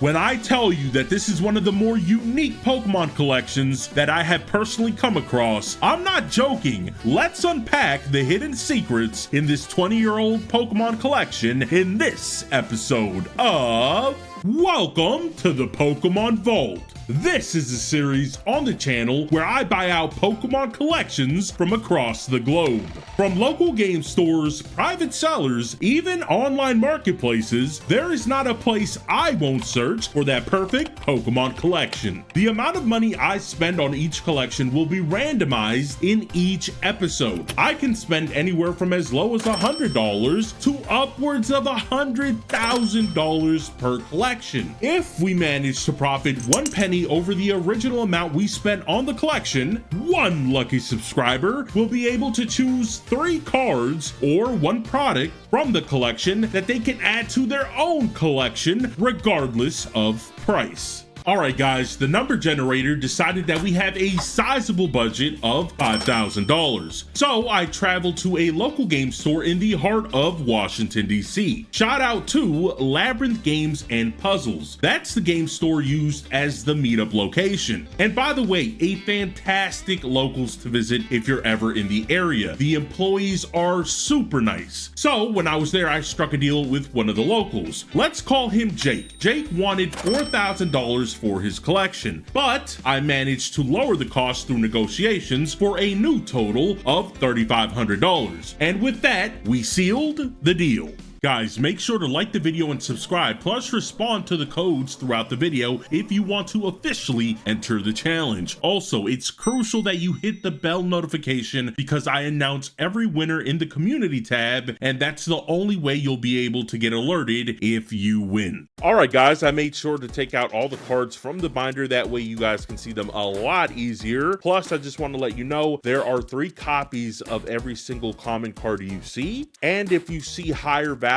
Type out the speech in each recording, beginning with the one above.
When I tell you that this is one of the more unique Pokemon collections that I have personally come across, I'm not joking. Let's unpack the hidden secrets in this 20-year-old Pokemon collection in this episode of Welcome to the Pokemon Vault. This is a series on the channel where I buy out Pokemon collections from across the globe. From local game stores, private sellers, even online marketplaces, there is not a place I won't search for that perfect Pokemon collection. The amount of money I spend on each collection will be randomized in each episode. I can spend anywhere from as low as $100 to upwards of $100,000 per collection. If we manage to profit 1 penny over the original amount we spent on the collection, one lucky subscriber will be able to choose 3 cards or 1 product from the collection that they can add to their own collection regardless of price. Alright guys, the number generator decided that we have a sizable budget of $5,000. So I traveled to a local game store in the heart of Washington, D.C. Shout out to Labyrinth Games and Puzzles. That's the game store used as the meetup location. And by the way, a fantastic locals to visit if you're ever in the area. The employees are super nice. So when I was there, I struck a deal with one of the locals. Let's call him Jake. Jake wanted $4,000 for his collection, but I managed to lower the cost through negotiations for a new total of $3,500. And with that, we sealed the deal. Guys, make sure to like the video and subscribe, plus respond to the codes throughout the video if you want to officially enter the challenge. Also, it's crucial that you hit the bell notification because I announce every winner in the community tab, and that's the only way you'll be able to get alerted if you win. Alright guys, I made sure to take out all the cards from the binder, that way you guys can see them a lot easier. Plus, I just want to let you know there are 3 copies of every single common card you see, and if you see higher values,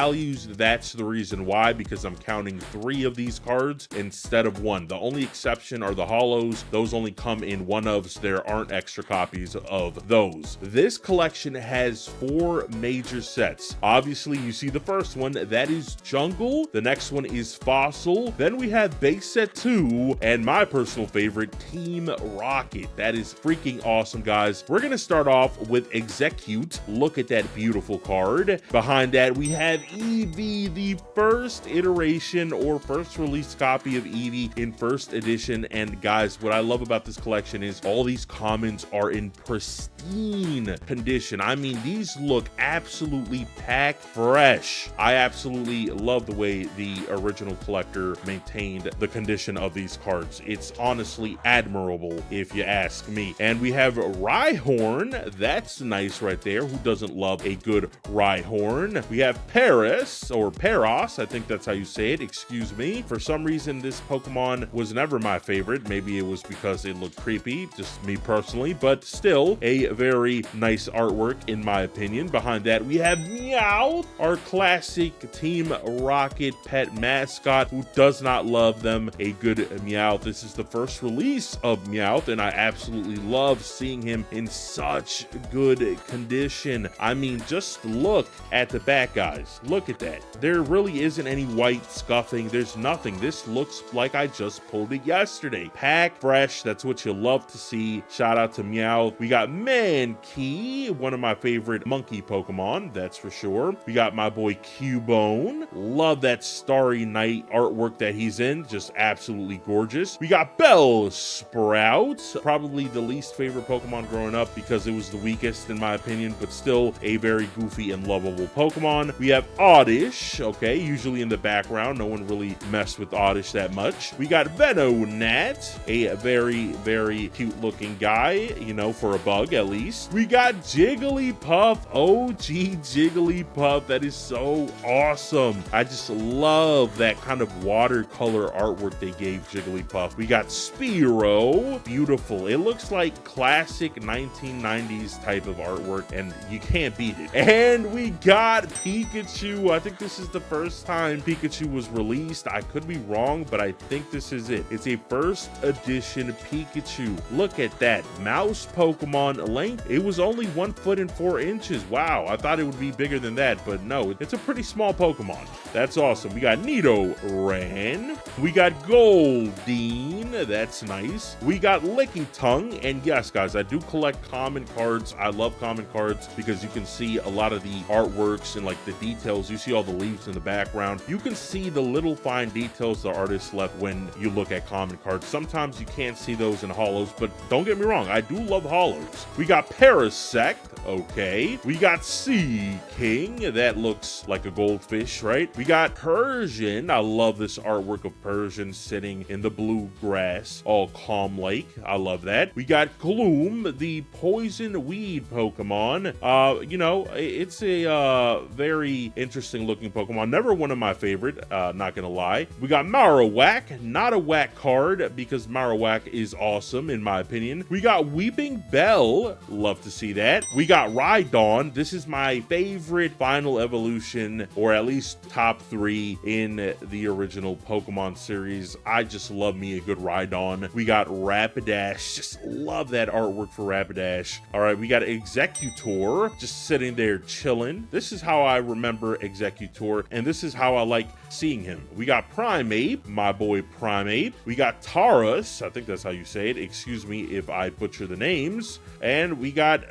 that's the reason why, because I'm counting 3 of these cards instead of 1. The only exception are the holos. Those only come in 1-ofs. There aren't extra copies of those. This collection has 4 major sets. Obviously, you see the first one, that is Jungle. The next one is Fossil. Then we have Base Set 2, and my personal favorite, Team Rocket. That is freaking awesome, guys. We're gonna start off with Execute. Look at that beautiful card. Behind that, we have Eevee, the first iteration or first release copy of Eevee in first edition. And guys, what I love about this collection is all these commons are in pristine condition. I mean, these look absolutely pack fresh. I absolutely love the way the original collector maintained the condition of these cards. It's honestly admirable if you ask me. And we have Rhyhorn. That's nice right there. Who doesn't love a good Rhyhorn? We have Paris, or Paros, I think that's how you say it, excuse me. For some reason, this Pokemon was never my favorite. Maybe it was because it looked creepy, just me personally, but still a very nice artwork in my opinion. Behind that, we have Meowth, our classic Team Rocket pet mascot. Who does not love them a good Meowth? This is the first release of Meowth, and I absolutely love seeing him in such good condition. I mean, just look at the back, guys. Look at that. There really isn't any white scuffing. There's nothing. This looks like I just pulled it yesterday. Pack fresh. That's what you love to see. Shout out to Meowth. We got Mankey, one of my favorite monkey Pokemon, that's for sure. We got my boy Cubone. Love that Starry Night artwork that he's in. Just absolutely gorgeous. We got Bellsprout, probably the least favorite Pokemon growing up because it was the weakest in my opinion, but still a very goofy and lovable Pokemon. We have Oddish, okay, usually in the background. No one really messed with Oddish that much. We got Venonat, a very cute looking guy, you know, for a bug at least. We got Jigglypuff, OG Jigglypuff. That is so awesome. I just love that kind of watercolor artwork they gave Jigglypuff. We got Spearow, beautiful. It looks like classic 1990s type of artwork, and you can't beat it. And we got Pikachu. Pikachu. I think this is the first time Pikachu was released. I could be wrong, but I think this is it. It's a first edition Pikachu. Look at that mouse Pokemon length. It was only 1 foot and 4 inches. Wow, I thought it would be bigger than that, but no, it's a pretty small Pokemon. That's awesome. We got Nidoran. We got Goldeen. That's nice. We got Lickitung. And yes, guys, I do collect common cards. I love common cards because you can see a lot of the artworks and like the details. You see all the leaves in the background. You can see the little fine details the artist left when you look at common cards. Sometimes you can't see those in holos, but don't get me wrong, I do love holos. We got Parasect. Okay. We got Sea King. That looks like a goldfish, right? We got Persian. I love this artwork of Persian sitting in the blue grass, all calm lake. I love that. We got Gloom, the poison weed Pokemon. You know, it's a very interesting looking Pokemon. Never one of my favorite, not gonna lie. We got Marowak, not a whack card because Marowak is awesome in my opinion. We got Weeping Bell. Love to see that. We got Rhydon. This is my favorite final evolution, or at least top 3 in the original Pokemon series. I just love me a good Rhydon. We got Rapidash. Just love that artwork for Rapidash. All right, we got Executor just sitting there chilling. This is how I remember Executor, and this is how I like seeing him. We got Primeape, my boy Primeape. We got Taurus. I think that's how you say it. Excuse me if I butcher the names. And we got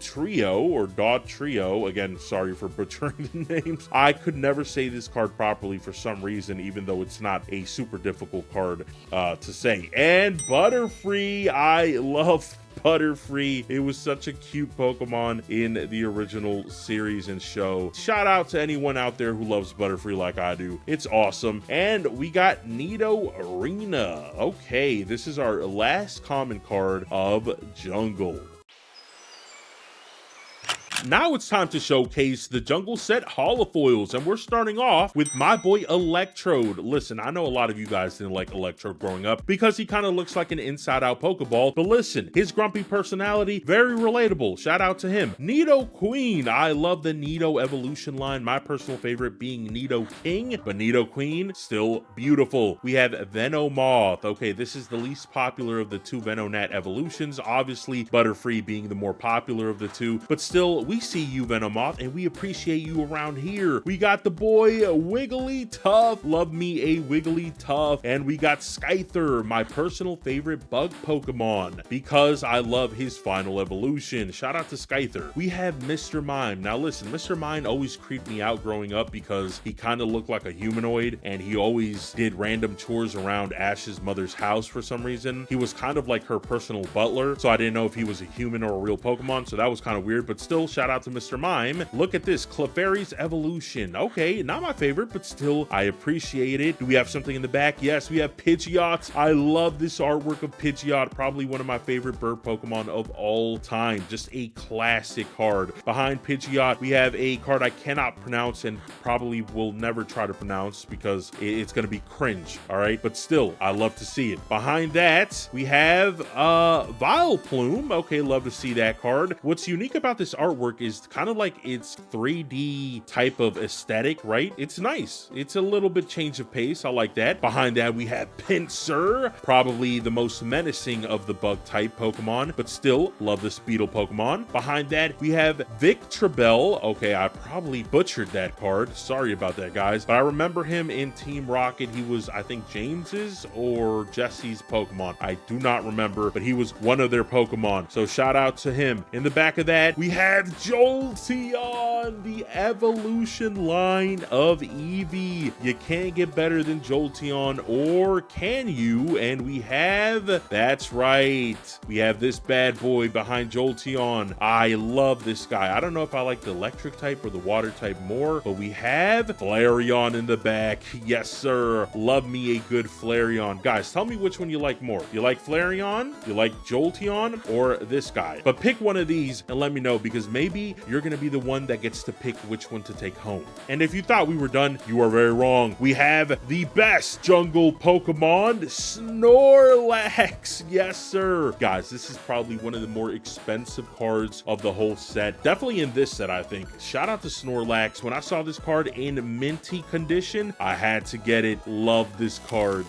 Trio or Dot Trio. Again, sorry for butchering the names. I could never say this card properly for some reason, even though it's not a super difficult card to say. And Butterfree. I love Butterfree. It was such a cute Pokemon in the original series and show. Shout out to anyone out there who loves Butterfree like I do. It's awesome. And we got Nidorina. Okay, this is our last common card of Jungle. Now it's time to showcase the Jungle Set holofoils, and we're starting off with my boy Electrode. Listen, I know a lot of you guys didn't like Electrode growing up because he kind of looks like an inside-out Pokeball, but listen, his grumpy personality, very relatable. Shout out to him. Nidoqueen. I love the Nido evolution line, my personal favorite being Nidoking, but Nidoqueen, still beautiful. We have Venomoth. Okay, this is the least popular of the 2 Venonat evolutions, obviously Butterfree being the more popular of the 2, but still, we see you, Venomoth, and we appreciate you around here. We got the boy Wigglytuff. Love me a Wigglytuff. And we got Scyther, my personal favorite bug Pokemon, because I love his final evolution. Shout out to Scyther. We have Mr. Mime. Now listen, Mr. Mime always creeped me out growing up because he kind of looked like a humanoid, and he always did random chores around Ash's mother's house for some reason. He was kind of like her personal butler, so I didn't know if he was a human or a real Pokemon, so that was kind of weird, but still, shout out to Mr. Mime. Look at this, Clefairy's evolution. Okay, not my favorite, but still, I appreciate it. Do we have something in the back? Yes, we have Pidgeot. I love this artwork of Pidgeot, probably one of my favorite bird Pokemon of all time. Just a classic card. Behind Pidgeot, we have a card I cannot pronounce and probably will never try to pronounce because it's going to be cringe, all right? But still, I love to see it. Behind that, we have Vileplume. Okay, love to see that card. What's unique about this artwork is kind of like its 3D type of aesthetic, right? It's nice. It's a little bit change of pace. I like that. Behind that, we have Pinsir, probably the most menacing of the bug type Pokemon, but still love this beetle Pokemon. Behind that, we have Victreebel. Okay, I probably butchered that card. Sorry about that, guys, but I remember him in Team Rocket. He was, I think, James's or Jesse's Pokemon. I do not remember, but he was one of their Pokemon, so shout out to him. In the back of that, we have Jolteon, the evolution line of Eevee. You can't get better than Jolteon, or can you? And we have, that's right, we have this bad boy behind Jolteon. I love this guy. I don't know if I like the electric type or the water type more, but we have Flareon in the back. Yes, sir. Love me a good Flareon. Guys, tell me which one you like more. You like Flareon? You like Jolteon? Or this guy? But pick one of these and let me know, because maybe maybe you're gonna be the one that gets to pick which one to take home. And if you thought we were done, you are very wrong. We have the best jungle Pokemon, Snorlax. Yes, sir. Guys, this is probably one of the more expensive cards of the whole set. Definitely in this set, I think. Shout out to Snorlax. When I saw this card in minty condition, I had to get it. Love this card.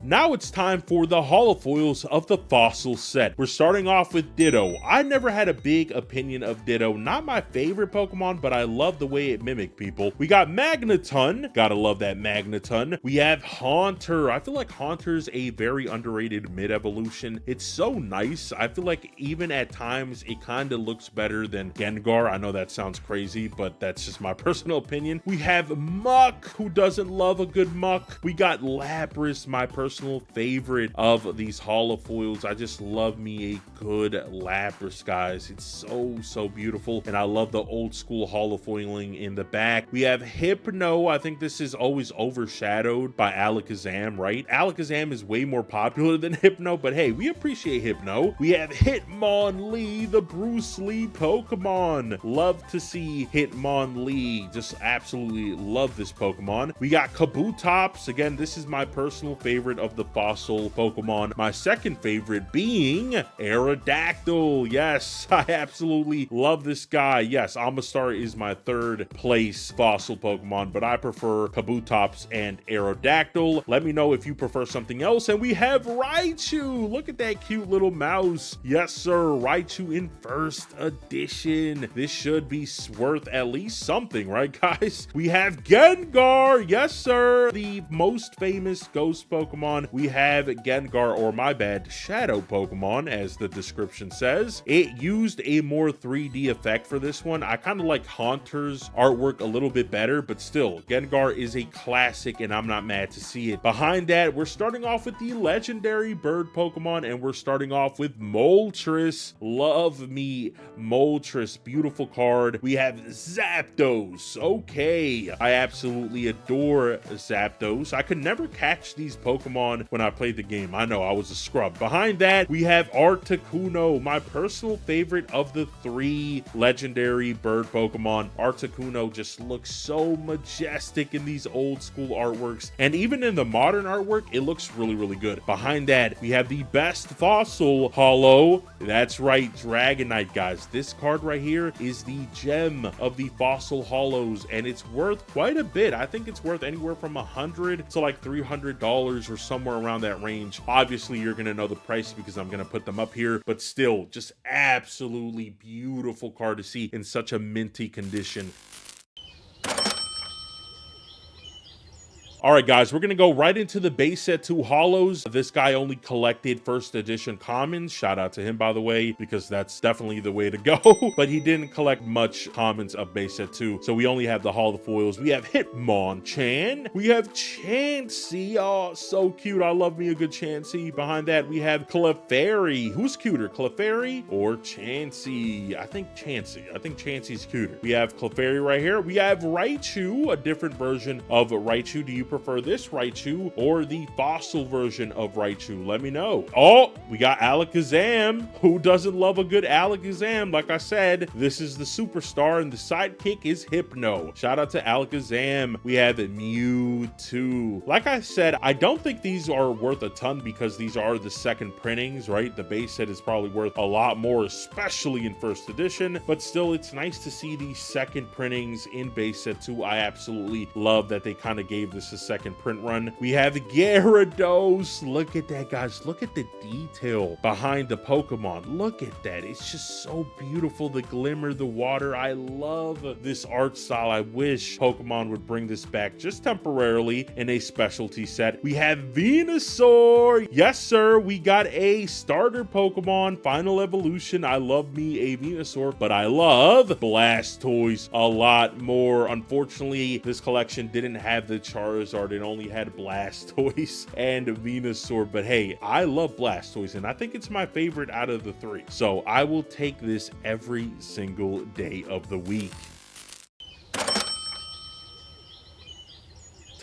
Now it's time for the holofoils of the fossil set. We're starting off with Ditto. I never had a big opinion of Ditto. Not my favorite Pokemon, but I love the way it mimicked people. We got Magneton. Gotta love that Magneton. We have Haunter. I feel like Haunter's a very underrated mid-evolution. It's so nice. I feel like even at times it kind of looks better than Gengar. I know that sounds crazy, but that's just my personal opinion. We have Muck. Who doesn't love a good Muck? We got Lapras, my personal favorite of these holofoils. I just love me a good Lapras, guys. It's so beautiful, and I love the old school holofoiling in the back. We have Hypno. I think this is always overshadowed by Alakazam, right? Alakazam is way more popular than Hypno, but hey, we appreciate Hypno. We have Hitmonlee, the Bruce Lee Pokemon. Love to see Hitmonlee. Just absolutely love this Pokemon. We got Kabutops. Again, this is my personal favorite of the fossil Pokemon. My second favorite being Aerodactyl. Yes, I absolutely love this guy. Yes, Amistar is my third place fossil Pokemon, but I prefer Kabutops and Aerodactyl. Let me know if you prefer something else. And we have Raichu. Look at that cute little mouse. Yes, sir. Raichu in first edition. This should be worth at least something, right, guys? We have Gengar. Yes, sir. The most famous ghost Pokemon. We have Gengar, or my bad, Shadow Pokemon, as the description says. It used a more 3D effect for this one. I kind of like Haunter's artwork a little bit better, but still, Gengar is a classic, and I'm not mad to see it. Behind that, we're starting off with the legendary bird Pokemon, and we're starting off with Moltres. Love me Moltres. Beautiful card. We have Zapdos. Okay, I absolutely adore Zapdos. I could never catch these Pokemon when I played the game. I know I was a scrub. Behind that, we have Articuno, my personal favorite of the three legendary bird Pokemon. Articuno just looks so majestic in these old school artworks, and even in the modern artwork, it looks really good. Behind that, we have the best fossil holo. That's right, Dragonite, guys. This card right here is the gem of the fossil holos, and it's worth quite a bit. I think it's worth anywhere from $100 to like $300 or somewhere around that range. Obviously, you're gonna know the price because I'm gonna put them up here, but still, just absolutely beautiful card to see in such a minty condition. All right, guys, we're going to go right into the base set 2 holos. This guy only collected first edition commons. Shout out to him, by the way, because that's definitely the way to go. But he didn't collect much commons of base set 2. So we only have the holofoils. We have Hitmonchan. We have Chansey. Oh, so cute. I love me a good Chansey. Behind that, we have Clefairy. Who's cuter, Clefairy or Chansey? I think Chansey. I think Chansey's cuter. We have Clefairy right here. We have Raichu, a different version of Raichu. Do you prefer this Raichu or the fossil version of Raichu? Let me know. Oh, we got Alakazam. Who doesn't love a good Alakazam? Like I said, this is the superstar, and the sidekick is Hypno. Shout out to Alakazam. We have Mewtwo. Like I said, I don't think these are worth a ton because these are the second printings, right? The base set is probably worth a lot more, especially in first edition, but still, it's nice to see these second printings in base set 2. I absolutely love that they kind of gave this a second print run. We have Gyarados. Look at that, guys. Look at the detail behind the Pokemon. Look at that. It's just so beautiful. The glimmer, the water. I love this art style. I wish Pokemon would bring this back just temporarily in a specialty set. We have Venusaur. Yes, sir. We got a starter Pokemon, Final Evolution. I love me a Venusaur, but I love Blastoise a lot more. Unfortunately, this collection didn't have the Charizard. It only had Blastoise and Venusaur, but hey, I love Blastoise, and I think it's my favorite out of the three. So I will take this every single day of the week.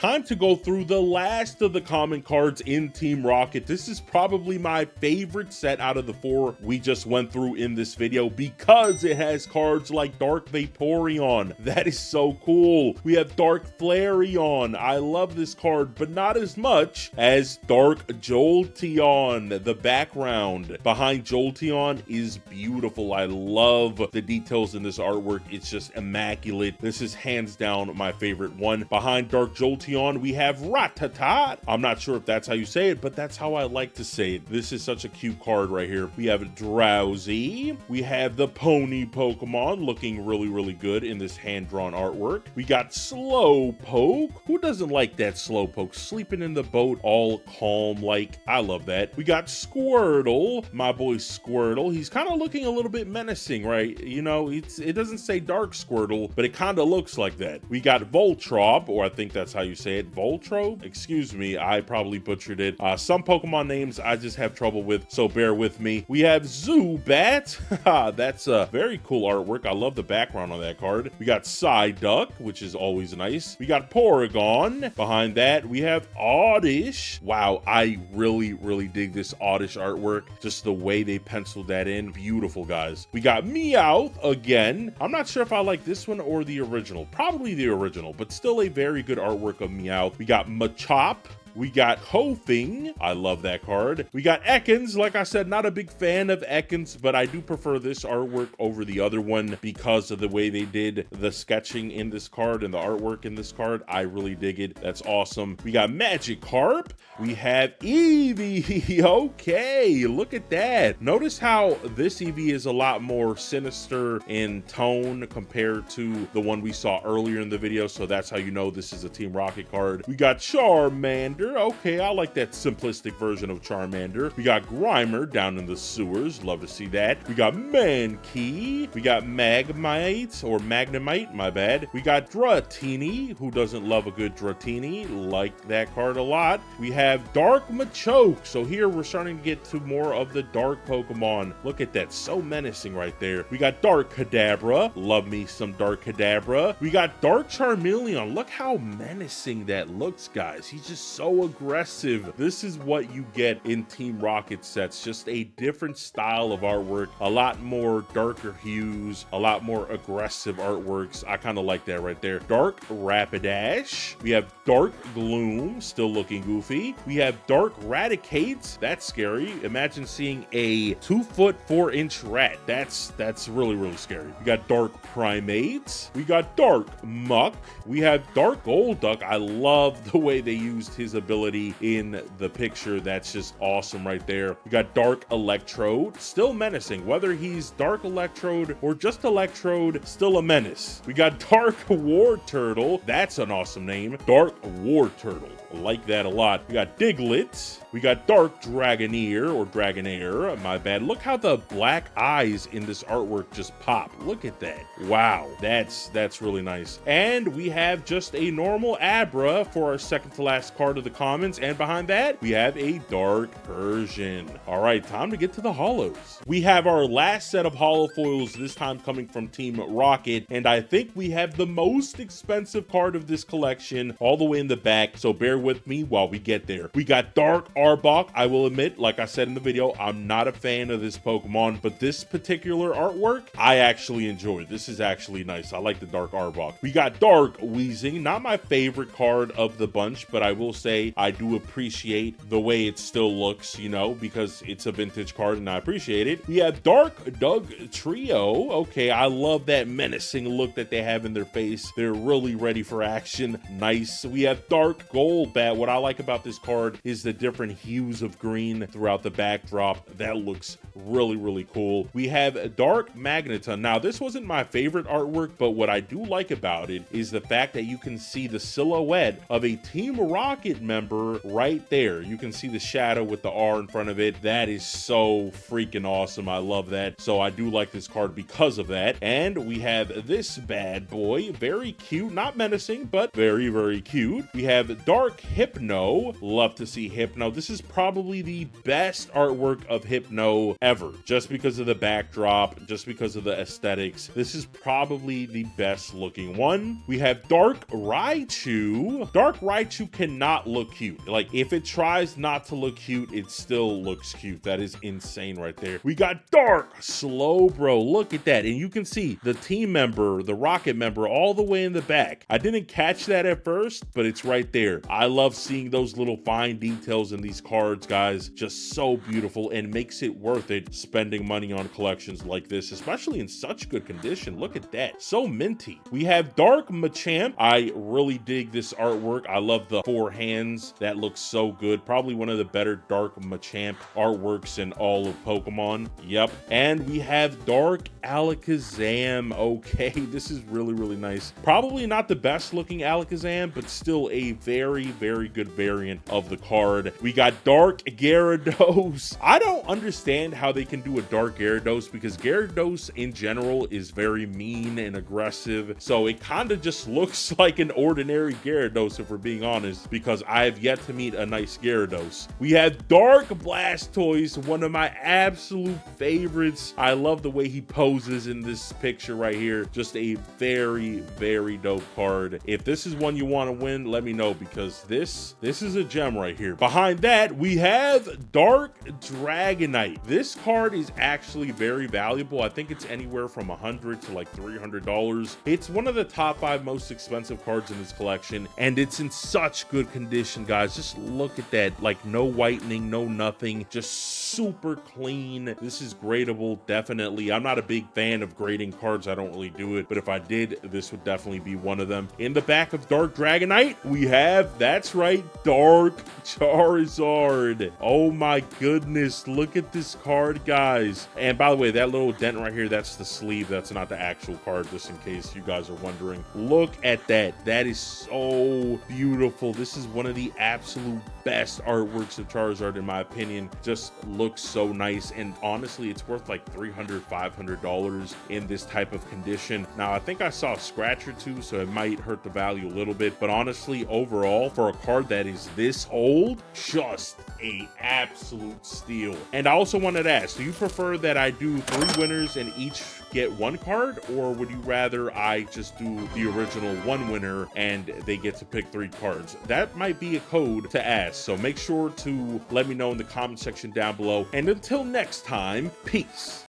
time to go through the last of the common cards in Team Rocket. This is probably my favorite set out of the 4 we just went through in this video because it has cards like Dark Vaporeon. That is so cool. We have Dark Flareon. I love this card, but not as much as Dark Jolteon. The background behind Jolteon is beautiful. I love the details in this artwork. It's just immaculate. This is hands down my favorite one. Behind Dark Jolteon, we have Rattata. I'm not sure if that's how you say it, but that's how I like to say it. This is such a cute card right here. We have Drowsy. We have the Pony Pokemon looking really good in this hand-drawn artwork. We got Slowpoke. Who doesn't like that Slowpoke? Sleeping in the boat, all calm like. I love that. We got Squirtle. My boy Squirtle. He's kind of looking a little bit menacing, right? You know, it doesn't say Dark Squirtle, but it kind of looks like that. We got Voltrob, or I think that's how you say it. Voltrob? Excuse me, I probably butchered it. Some Pokemon names I just have trouble with, so bear with me. We have Zubat. That's a very cool artwork. I love the background on that card. We got Psyduck, which is always nice. We got Porygon. Behind that, we have Oddish. Wow, I really dig this Oddish artwork. Just the way they penciled that in. Beautiful, guys. We got Meowth again. I'm not sure if I like this one or the original. Probably the original, but still a very good artwork of Meowth. We got Machop. We got Hofing. I love that card. We got Ekans. Like I said, not a big fan of Ekans, but I do prefer this artwork over the other one because of the way they did the sketching in this card and the artwork in this card. I really dig it. That's awesome. We got Magikarp. We have Eevee. Okay, look at that. Notice how this Eevee is a lot more sinister in tone compared to the one we saw earlier in the video. So that's how you know this is a Team Rocket card. We got Charmander. Okay, I like that simplistic version of Charmander. We got Grimer down in the sewers. Love to see that. We got Mankey. We got Magmite, or Magnemite, my bad. We got Dratini. Who doesn't love a good Dratini? Like that card a lot. We have Dark Machoke. So here we're starting to get to more of the dark Pokemon. Look at that. So menacing right there. We got Dark Kadabra. Love me some Dark Kadabra. We got Dark Charmeleon. Look how menacing that looks, guys. He's just so aggressive. This is what you get in Team Rocket sets. Just a different style of artwork. A lot more darker hues. A lot more aggressive artworks. I kind of like that right there. Dark Rapidash. We have Dark Gloom. Still looking goofy. We have Dark Raticate. That's scary. Imagine seeing a 2-foot 4-inch rat. That's really scary. We got Dark Primate. We got Dark Muck. We have Dark Golduck. I love the way they used his ability in the picture. That's just awesome right there. We got Dark Electrode. Still menacing. Whether he's Dark Electrode or just Electrode, still a menace. We got Dark War Turtle. That's an awesome name. Dark War Turtle. I like that a lot. We got Diglett. We got Dark Dragonair, or Dragonair, my bad. Look how the black eyes in this artwork just pop. Look at that. Wow, that's really nice. And we have just a normal Abra for our second to last card of the commons, and behind that, we have a Dark Persian. All right, time to get to the holos. We have our last set of holo foils, this time coming from Team Rocket, and I think we have the most expensive card of this collection all the way in the back, so bear with me while we get there. We got Dark Arbok. I will admit, like I said in the video, I'm not a fan of this Pokemon, but this particular artwork, I actually enjoy. This is actually nice. I like the Dark Arbok. We got Dark Weezing. Not my favorite card of the bunch, but I will say I do appreciate the way it still looks, you know, because it's a vintage card and I appreciate it. We have Dark Dugtrio. Okay, I love that menacing look that they have in their face. They're really ready for action. Nice. We have Dark Golbat. What I like about this card is the different hues of green throughout the backdrop. That looks really cool. We have Dark Magneton. Now, this wasn't my favorite artwork, but what I do like about it is the fact that you can see the silhouette of a Team Rocket member right there. You can see the shadow with the R in front of it. That is so freaking awesome. I love that. So I do like this card because of that. And we have this bad boy. Very cute. Not menacing, but very, very cute. We have Dark Hypno. Love to see Hypno. This is probably the best artwork of Hypno ever. Just because of the backdrop, just because of the aesthetics. This is probably the best looking one. We have Dark Raichu. Dark Raichu cannot look cute. Like, if it tries not to look cute, it still looks cute. That is insane right there. We got Dark Slowbro. Look at that. And you can see the team member, the rocket member, all the way in the back. I didn't catch that at first, but it's right there. I love seeing those little fine details in these cards, guys. Just so beautiful, and makes it worth it spending money on collections like this, especially in such good condition. Look at that. So minty. We have Dark Machamp. I really dig this artwork. I love the 4 hands. That looks so good. Probably one of the better Dark Machamp artworks in all of Pokemon. Yep. And we have Dark Alakazam. Okay, this is really, really nice. Probably not the best looking Alakazam, but still a very, very good variant of the card. We got Dark Gyarados. I don't understand how they can do a Dark Gyarados, because Gyarados in general is very mean and aggressive. So it kind of just looks like an ordinary Gyarados, if we're being honest, because I have yet to meet a nice Gyarados. We have Dark Blastoise, one of my absolute favorites. I love the way he poses in this picture right here. Just a very, very dope card. If this is one you want to win, let me know, because this is a gem right here. Behind that, we have Dark Dragonite. This card is actually very valuable. I think it's anywhere from $100 to like $300. It's one of the top 5 most expensive cards in this collection, and it's in such good condition, guys. Just look at that. Like, no whitening, no nothing, just super clean. This is gradable, definitely. I'm not a big fan of grading cards. I don't really do it, but if I did, this would definitely be one of them. In the back of Dark Dragonite, we have, that's right, Dark Charizard. Oh my goodness, look at this card, guys. And by the way, that little dent right here, that's the sleeve. That's not the actual card, just in case you guys are wondering. Look at that. That is so beautiful. This is one of the absolute best artworks of Charizard, in my opinion. Just looks so nice, and honestly, it's worth like $300, $500 in this type of condition. Now, I think I saw a scratch or two, so it might hurt the value a little bit, but honestly, overall, for a card that is this old, just a absolute steal. And I also wanted to ask, do you prefer that I do 3 winners and each get 1 card, or would you rather I just do the original 1 winner and they get to pick 3 cards? That might be a code to ask, so make sure to let me know in the comment section down below. And until next time, peace.